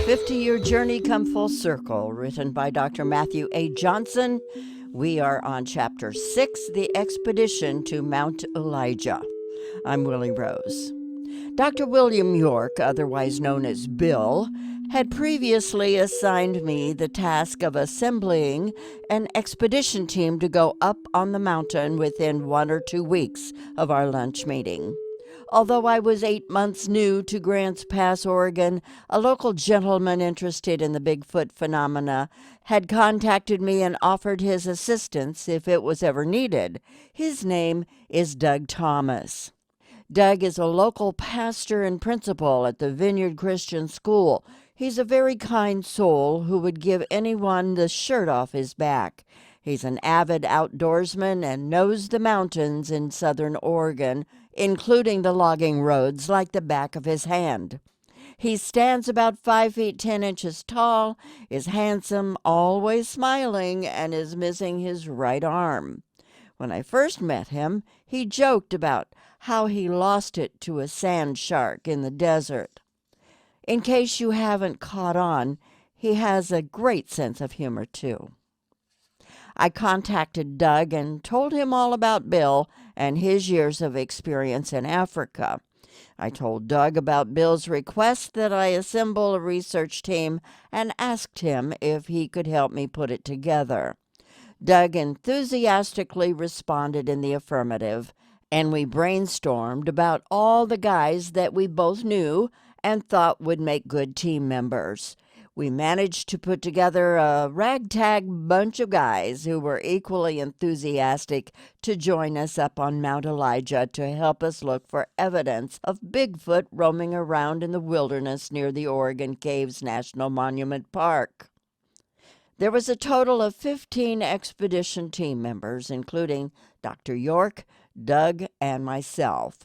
50-Year Journey Come Full Circle, written by Dr. Matthew A. Johnson. We are on Chapter 6, The Expedition to Mount Elijah. I'm Willi Rose. Dr. William York, otherwise known as Bill, had previously assigned me the task of assembling an expedition team to go up on the mountain within 1 or 2 weeks of our lunch meeting. Although I was 8 months new to Grants Pass, Oregon, a local gentleman interested in the Bigfoot phenomena had contacted me and offered his assistance if it was ever needed. His name is Doug Thomas. Doug is a local pastor and principal at the Vineyard Christian School. He's a very kind soul who would give anyone the shirt off his back. He's an avid outdoorsman and knows the mountains in southern Oregon, including the logging roads, like the back of his hand. He stands about 5 feet 10 inches tall, is handsome, always smiling, and is missing his right arm. When I first met him, he joked about how he lost it to a sand shark in the desert. In case you haven't caught on, he has a great sense of humor, too. I contacted Doug and told him all about Bill and his years of experience in Africa. I told Doug about Bill's request that I assemble a research team and asked him if he could help me put it together. Doug enthusiastically responded in the affirmative, and we brainstormed about all the guys that we both knew and thought would make good team members. We managed to put together a ragtag bunch of guys who were equally enthusiastic to join us up on Mount Elijah to help us look for evidence of Bigfoot roaming around in the wilderness near the Oregon Caves National Monument Park. There was a total of 15 expedition team members, including Dr. York, Doug, and myself.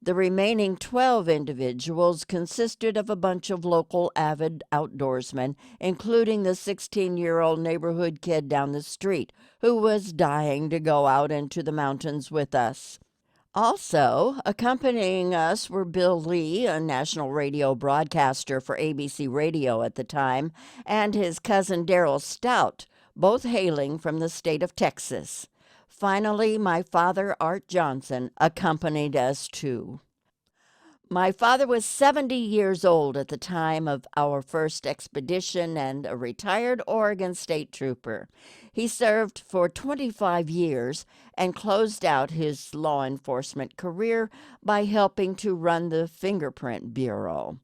The remaining 12 individuals consisted of a bunch of local avid outdoorsmen, including the 16-year-old neighborhood kid down the street who was dying to go out into the mountains with us. Also, accompanying us were Bill Lee, a national radio broadcaster for ABC Radio at the time, and his cousin Daryl Stout, both hailing from the state of Texas. Finally, my father, Art Johnson, accompanied us too. My father was 70 years old at the time of our first expedition and a retired Oregon State Trooper. He served for 25 years and closed out his law enforcement career by helping to run the Fingerprint Bureau.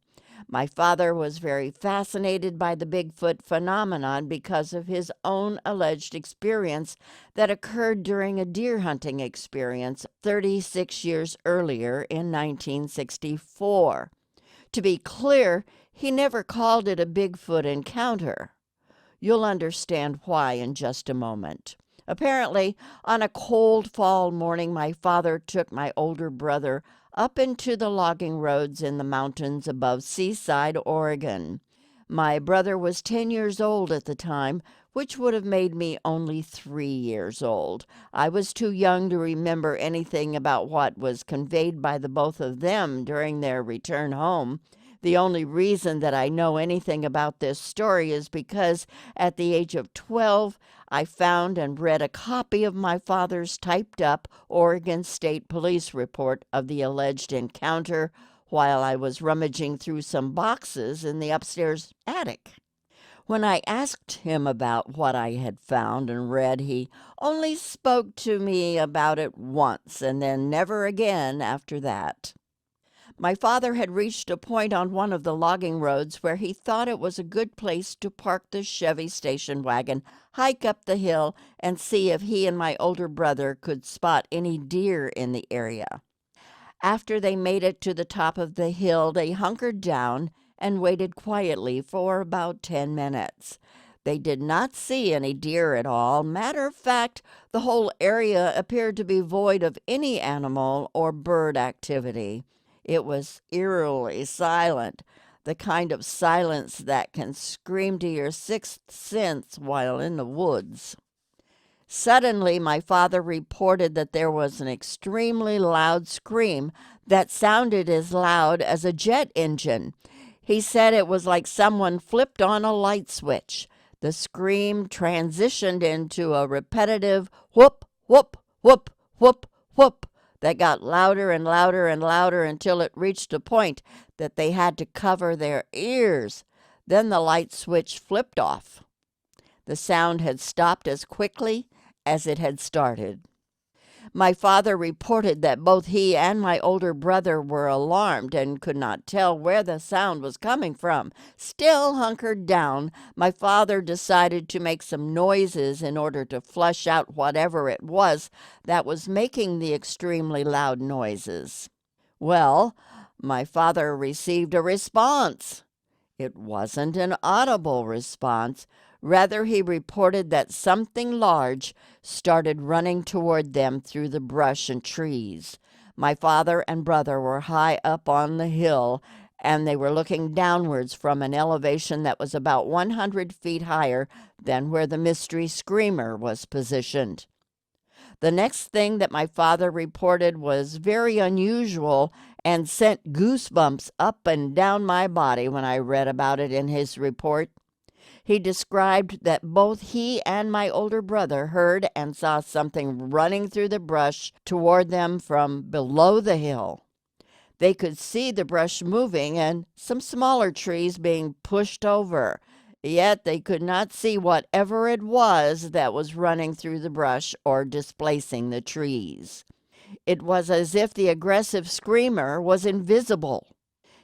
My father was very fascinated by the Bigfoot phenomenon because of his own alleged experience that occurred during a deer hunting experience 36 years earlier in 1964. To be clear, he never called it a Bigfoot encounter. You'll understand why in just a moment. Apparently, on a cold fall morning, my father took my older brother up into the logging roads in the mountains above Seaside, Oregon. My brother was 10 years old at the time, which would have made me only 3 years old. I was too young to remember anything about what was conveyed by the both of them during their return home. The only reason that I know anything about this story is because at the age of 12, I found and read a copy of my father's typed-up Oregon State Police report of the alleged encounter while I was rummaging through some boxes in the upstairs attic. When I asked him about what I had found and read, he only spoke to me about it once and then never again after that. My father had reached a point on one of the logging roads where he thought it was a good place to park the Chevy station wagon, hike up the hill, and see if he and my older brother could spot any deer in the area. After they made it to the top of the hill, they hunkered down and waited quietly for about 10 minutes. They did not see any deer at all. Matter of fact, the whole area appeared to be void of any animal or bird activity. It was eerily silent, the kind of silence that can scream to your sixth sense while in the woods. Suddenly, my father reported that there was an extremely loud scream that sounded as loud as a jet engine. He said it was like someone flipped on a light switch. The scream transitioned into a repetitive whoop, whoop, whoop, whoop, whoop that got louder and louder and louder until it reached a point that they had to cover their ears. Then the light switch flipped off. The sound had stopped as quickly as it had started. My father reported that both he and my older brother were alarmed and could not tell where the sound was coming from. Still hunkered down, my father decided to make some noises in order to flush out whatever it was that was making the extremely loud noises. Well, my father received a response. It wasn't an audible response. Rather, he reported that something large started running toward them through the brush and trees. My father and brother were high up on the hill, and they were looking downwards from an elevation that was about 100 feet higher than where the mystery screamer was positioned. The next thing that my father reported was very unusual and sent goosebumps up and down my body when I read about it in his report. He described that both he and my older brother heard and saw something running through the brush toward them from below the hill. They could see the brush moving and some smaller trees being pushed over, yet they could not see whatever it was that was running through the brush or displacing the trees. It was as if the aggressive screamer was invisible.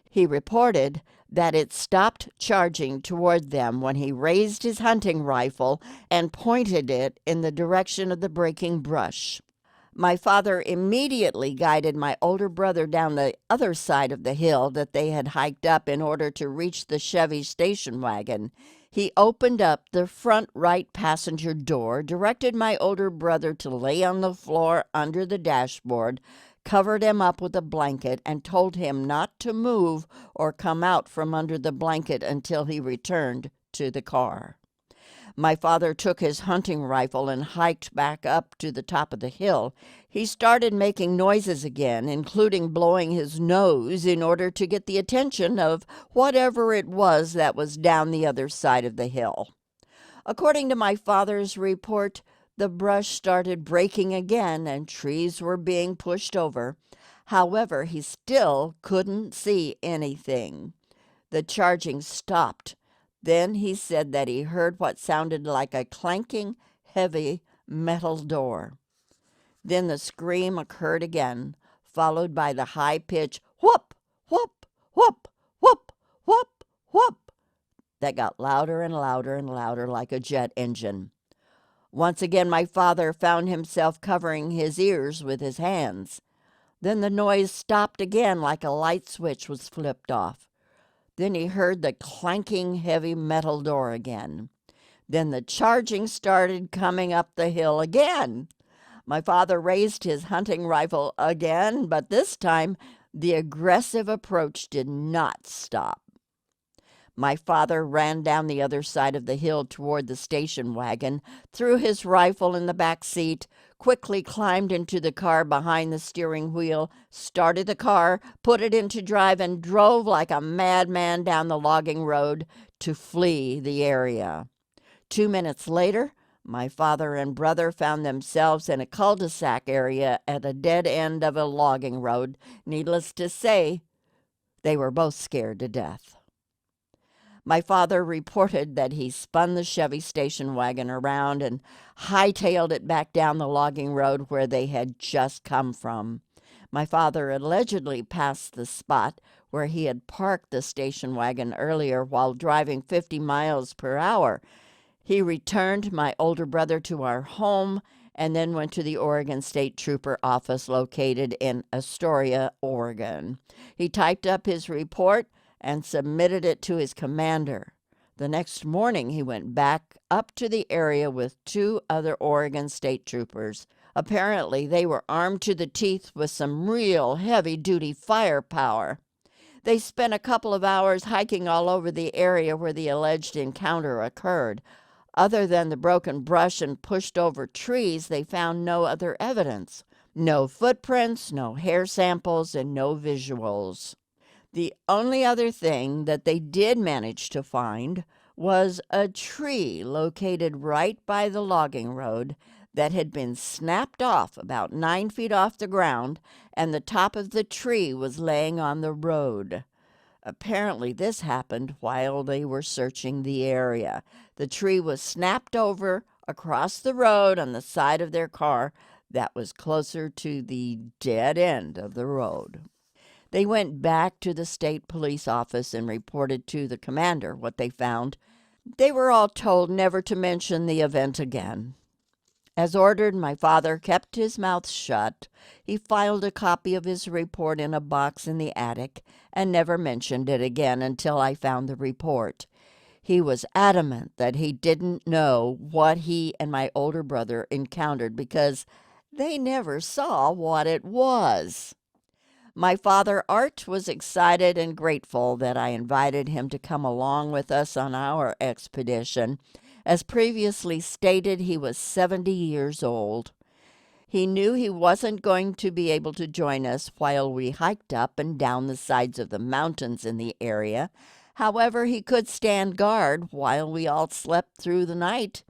He reported that it stopped charging toward them when he raised his hunting rifle and pointed it in the direction of the breaking brush. My father immediately guided my older brother down the other side of the hill that they had hiked up in order to reach the Chevy station wagon. He opened up the front right passenger door, directed my older brother to lay on the floor under the dashboard, covered him up with a blanket, and told him not to move or come out from under the blanket until he returned to the car. My father took his hunting rifle and hiked back up to the top of the hill. He started making noises again, including blowing his nose in order to get the attention of whatever it was that was down the other side of the hill. According to my father's report, the brush started breaking again and trees were being pushed over. However, he still couldn't see anything. The charging stopped. Then he said that he heard what sounded like a clanking, heavy metal door. Then the scream occurred again, followed by the high-pitched whoop, whoop, whoop, whoop, whoop, whoop that got louder and louder and louder like a jet engine. Once again, my father found himself covering his ears with his hands. Then the noise stopped again like a light switch was flipped off. Then he heard the clanking heavy metal door again. Then the charging started coming up the hill again. My father raised his hunting rifle again, but this time the aggressive approach did not stop. My father ran down the other side of the hill toward the station wagon, threw his rifle in the back seat, quickly climbed into the car behind the steering wheel, started the car, put it into drive, and drove like a madman down the logging road to flee the area. 2 minutes later, my father and brother found themselves in a cul-de-sac area at a dead end of a logging road. Needless to say, they were both scared to death. My father reported that he spun the Chevy station wagon around and hightailed it back down the logging road where they had just come from. My father allegedly passed the spot where he had parked the station wagon earlier while driving 50 miles per hour. He returned my older brother to our home and then went to the Oregon State Trooper office located in Astoria, Oregon. He typed up his report and submitted it to his commander. The next morning, he went back up to the area with 2 other Oregon State Troopers. Apparently, they were armed to the teeth with some real heavy-duty firepower. They spent a couple of hours hiking all over the area where the alleged encounter occurred. Other than the broken brush and pushed-over trees, they found no other evidence. No footprints, no hair samples, and no visuals. The only other thing that they did manage to find was a tree located right by the logging road that had been snapped off about 9 feet off the ground, and the top of the tree was laying on the road. Apparently, this happened while they were searching the area. The tree was snapped over across the road on the side of their car that was closer to the dead end of the road. They went back to the state police office and reported to the commander what they found. They were all told never to mention the event again. As ordered, my father kept his mouth shut. He filed a copy of his report in a box in the attic and never mentioned it again until I found the report. He was adamant that he didn't know what he and my older brother encountered because they never saw what it was. My father, Art, was excited and grateful that I invited him to come along with us on our expedition. As previously stated, he was 70 years old. He knew he wasn't going to be able to join us while we hiked up and down the sides of the mountains in the area. However, he could stand guard while we all slept through the night.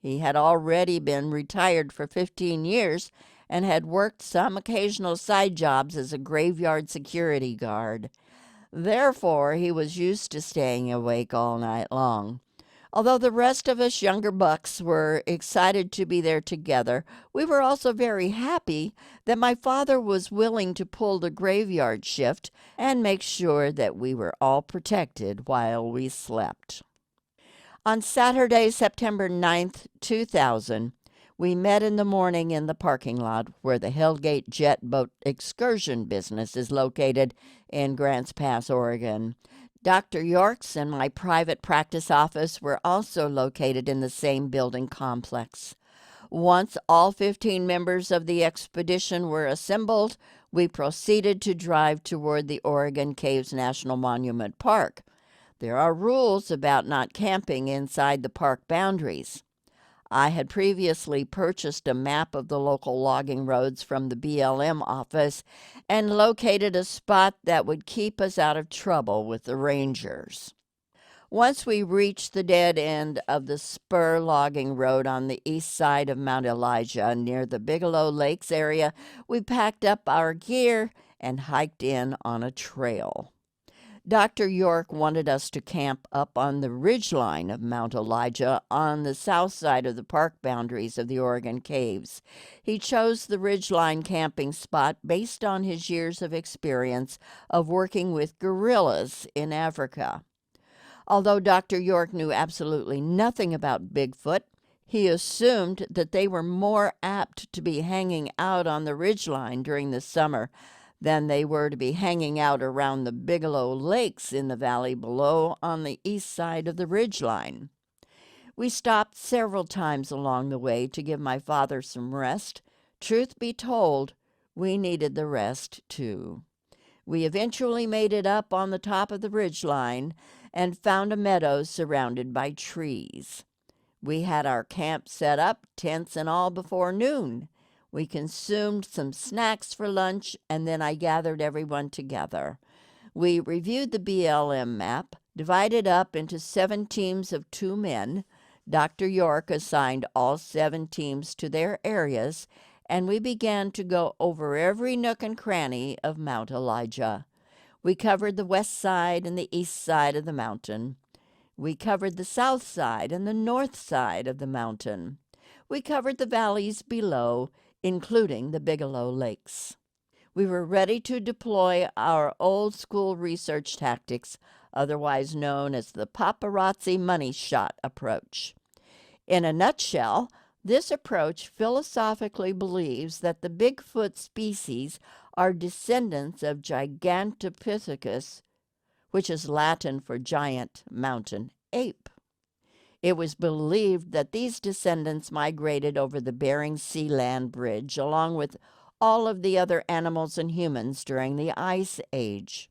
He had already been retired for 15 years and had worked some occasional side jobs as a graveyard security guard. Therefore, he was used to staying awake all night long. Although the rest of us younger bucks were excited to be there together, we were also very happy that my father was willing to pull the graveyard shift and make sure that we were all protected while we slept. On Saturday, September 9th, 2000, we met in the morning in the parking lot where the Hellgate Jet Boat Excursion business is located in Grants Pass, Oregon. Dr. York's and my private practice office were also located in the same building complex. Once all 15 members of the expedition were assembled, we proceeded to drive toward the Oregon Caves National Monument Park. There are rules about not camping inside the park boundaries. I had previously purchased a map of the local logging roads from the BLM office and located a spot that would keep us out of trouble with the rangers. Once we reached the dead end of the spur logging road on the east side of Mount Elijah near the Bigelow Lakes area, we packed up our gear and hiked in on a trail. Dr. York wanted us to camp up on the ridgeline of Mount Elijah on the south side of the park boundaries of the Oregon Caves. He chose the ridgeline camping spot based on his years of experience of working with gorillas in Africa. Although Dr. York knew absolutely nothing about Bigfoot, he assumed that they were more apt to be hanging out on the ridgeline during the summer than they were to be hanging out around the Bigelow Lakes in the valley below on the east side of the ridgeline. We stopped several times along the way to give my father some rest. Truth be told, we needed the rest too. We eventually made it up on the top of the ridgeline and found a meadow surrounded by trees. We had our camp set up, tents and all, before noon. We consumed some snacks for lunch, and then I gathered everyone together. We reviewed the BLM map, divided up into 7 teams of 2 men. Dr. York assigned all 7 teams to their areas, and we began to go over every nook and cranny of Mount Elijah. We covered the west side and the east side of the mountain. We covered the south side and the north side of the mountain. We covered the valleys below, including the Bigelow Lakes. We were ready to deploy our old-school research tactics, otherwise known as the paparazzi money shot approach. In a nutshell, this approach philosophically believes that the Bigfoot species are descendants of Gigantopithecus, which is Latin for giant mountain ape. It was believed that these descendants migrated over the Bering Sea land bridge along with all of the other animals and humans during the Ice Age.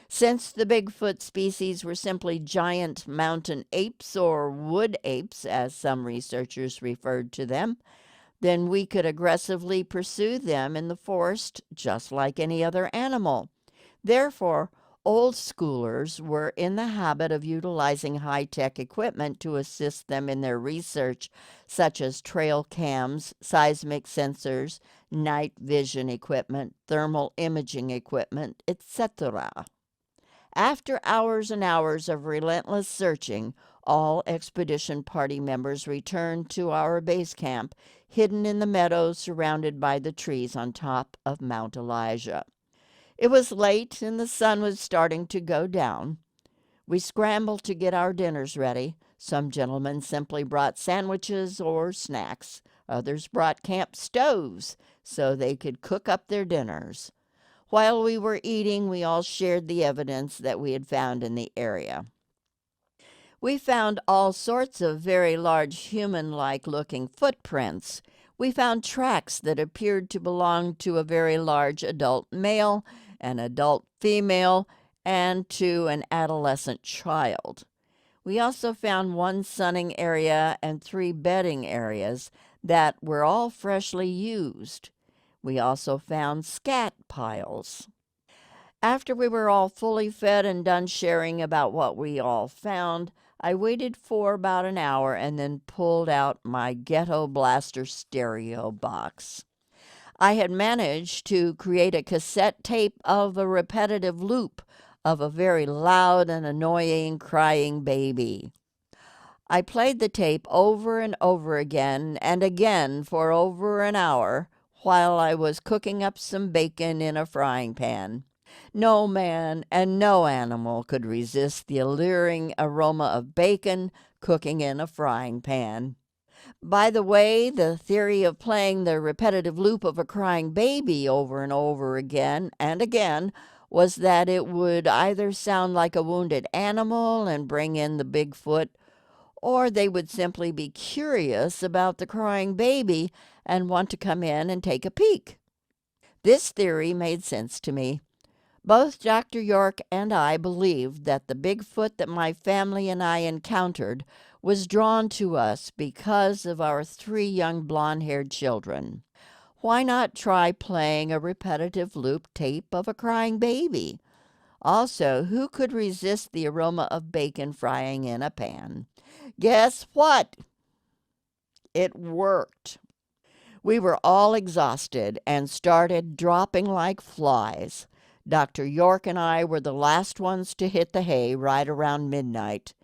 Since the Bigfoot species were simply giant mountain apes, or wood apes as some researchers referred to them, then we could aggressively pursue them in the forest just like any other animal. Therefore, Old schoolers were in the habit of utilizing high-tech equipment to assist them in their research, such as trail cams, seismic sensors, night vision equipment, thermal imaging equipment, etc. After hours and hours of relentless searching, all expedition party members returned to our base camp, hidden in the meadows surrounded by the trees on top of Mount Elijah. It was late and the sun was starting to go down. We scrambled to get our dinners ready. Some gentlemen simply brought sandwiches or snacks. Others brought camp stoves so they could cook up their dinners. While we were eating, we all shared the evidence that we had found in the area. We found all sorts of very large human-like looking footprints. We found tracks that appeared to belong to a very large adult male, an adult female, and to an adolescent child. We also found one sunning area and 3 bedding areas that were all freshly used. We also found scat piles. After we were all fully fed and done sharing about what we all found, I waited for about an hour and then pulled out my Ghetto Blaster stereo box. I had managed to create a cassette tape of a repetitive loop of a very loud and annoying crying baby. I played the tape over and over again and again for over an hour while I was cooking up some bacon in a frying pan. No man and no animal could resist the alluring aroma of bacon cooking in a frying pan. By the way, the theory of playing the repetitive loop of a crying baby over and over again and again was that it would either sound like a wounded animal and bring in the Bigfoot, or they would simply be curious about the crying baby and want to come in and take a peek. This theory made sense to me. Both Dr. York and I believed that the Bigfoot that my family and I encountered was drawn to us because of our 3 young blonde-haired children. Why not try playing a repetitive loop tape of a crying baby? Also, who could resist the aroma of bacon frying in a pan? Guess what? It worked. We were all exhausted and started dropping like flies. Dr. York and I were the last ones to hit the hay right around midnight.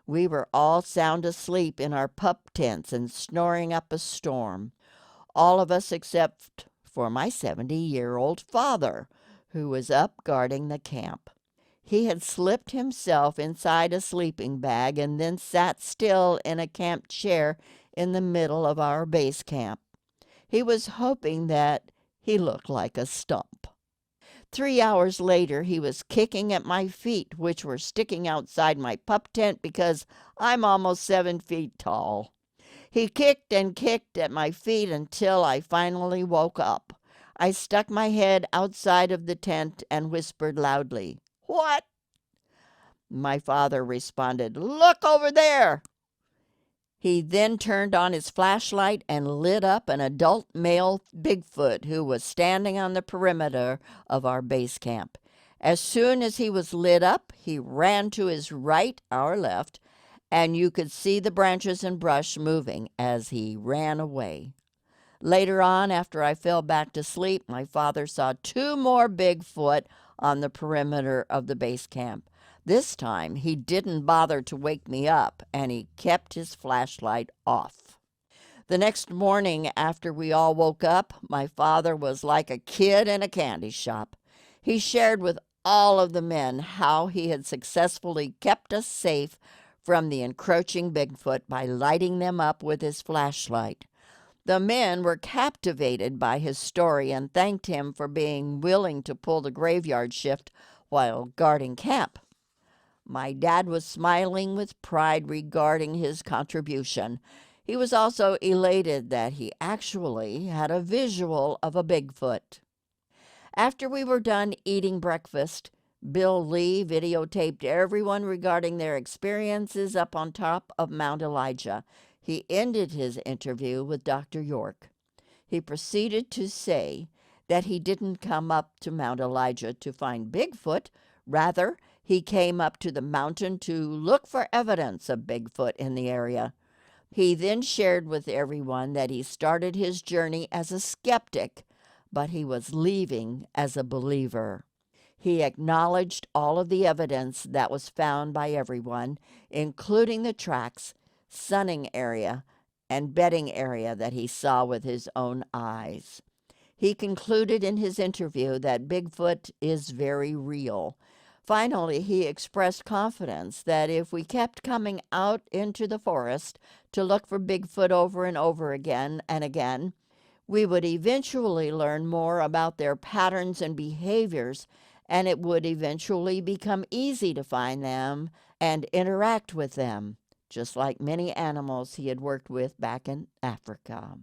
We were all sound asleep in our pup tents and snoring up a storm. All of us except for my 70-year-old father, who was up guarding the camp. He had slipped himself inside a sleeping bag and then sat still in a camp chair in the middle of our base camp. He was hoping that he looked like a stump. 3 hours later, he was kicking at my feet, which were sticking outside my pup tent because I'm almost 7 feet tall. He kicked and kicked at my feet until I finally woke up. I stuck my head outside of the tent and whispered loudly, "What?" My father responded, "Look over there." He then turned on his flashlight and lit up an adult male Bigfoot who was standing on the perimeter of our base camp. As soon as he was lit up, he ran to his right, our left, and you could see the branches and brush moving as he ran away. Later on, after I fell back to sleep, my father saw 2 more Bigfoot on the perimeter of the base camp. This time, he didn't bother to wake me up, and he kept his flashlight off. The next morning, after we all woke up, my father was like a kid in a candy shop. He shared with all of the men how he had successfully kept us safe from the encroaching Bigfoot by lighting them up with his flashlight. The men were captivated by his story and thanked him for being willing to pull the graveyard shift while guarding camp. My dad was smiling with pride regarding his contribution. He was also elated that he actually had a visual of a Bigfoot. After we were done eating breakfast, Bill Lee videotaped everyone regarding their experiences up on top of Mount Elijah. He ended his interview with Dr. York. He proceeded to say that he didn't come up to Mount Elijah to find Bigfoot. Rather, he came up to the mountain to look for evidence of Bigfoot in the area. He then shared with everyone that he started his journey as a skeptic, but he was leaving as a believer. He acknowledged all of the evidence that was found by everyone, including the tracks, sunning area, and bedding area that he saw with his own eyes. He concluded in his interview that Bigfoot is very real. Finally, he expressed confidence that if we kept coming out into the forest to look for Bigfoot over and over again and again, we would eventually learn more about their patterns and behaviors, and it would eventually become easy to find them and interact with them, just like many animals he had worked with back in Africa.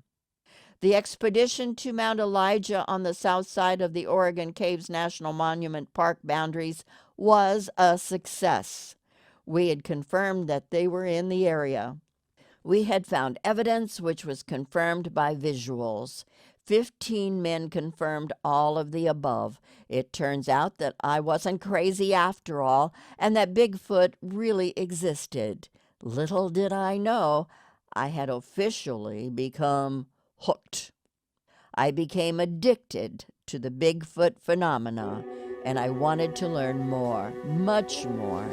The expedition to Mount Elijah on the south side of the Oregon Caves National Monument Park boundaries was a success. We had confirmed that they were in the area. We had found evidence which was confirmed by visuals. 15 men confirmed all of the above. It turns out that I wasn't crazy after all, and that Bigfoot really existed. Little did I know, I had officially become hooked. I became addicted to the Bigfoot phenomena, and I wanted to learn more, much more.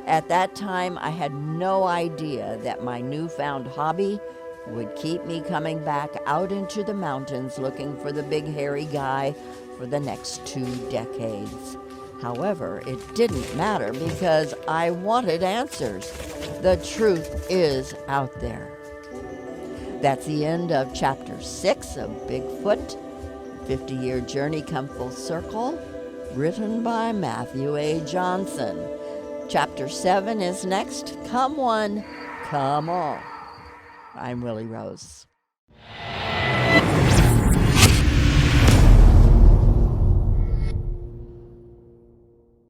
At that time, I had no idea that my newfound hobby would keep me coming back out into the mountains looking for the big hairy guy for the next 2 decades. However, it didn't matter because I wanted answers. The truth is out there. That's the end of Chapter 6 of Bigfoot, 50-Year Journey Come Full Circle, written by Matthew A. Johnson. Chapter 7 is next. Come one, come all. I'm Willi Rose.